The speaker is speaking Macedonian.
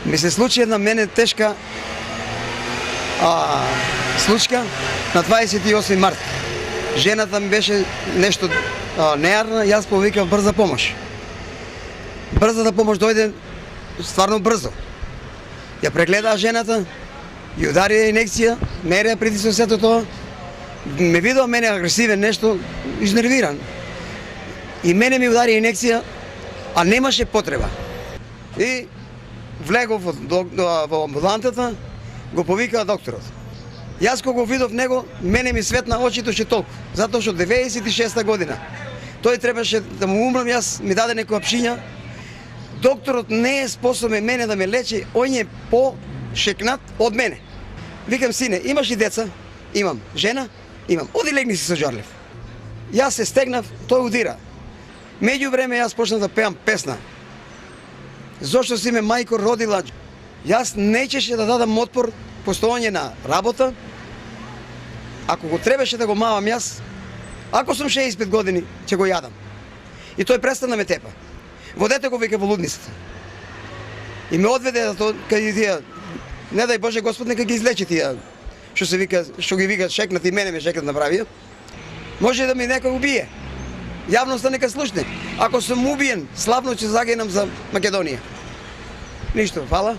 Ми се случи една мене тешка случка на 28 март. Жената ми беше нещо неярна и аз повикав брза помощ. Брзата помощ дойде стварно брзо. Ја прегледаа жената, ја удари инекција, мереа притисок сето тоа. Ме видува мене агресивен нещо, изнервиран. И мене ми удари инекција, а немаше потреба. И влегов во амбулантата, го повикаа докторот. Јас кога го видов него, мене ми светна очите уште толку, затоа што 96-та година. Тој требаше да му умрам, јас ми даде некоја пшиња. Докторот не е способен мене да ме лечи, ој е по-шекнат од мене. Викам, сине, имаш ли деца? Имам. Жена? Имам. Оди легни си со Жарлев. Јас се стегнав, тој удира. Меѓу време јас почнав да пеам песна. Зошто си ме мајко родила? Јас нечеше да дадам отпор постојање на работа. Ако го требаше да го мавам јас, ако сум 65 години, ќе го јадам. И тој престана ме тепа. Водете го вика во лудницата. И ме одведе кај тие, не дај Боже Господ нека ги излечи тие, што ги вика шекнат и мене ме шекнат направија. Може да ми некој убие. Јавноста нека слушне. Ако сум убиен, славно ќе загинам за Македонија. Ништо, фала.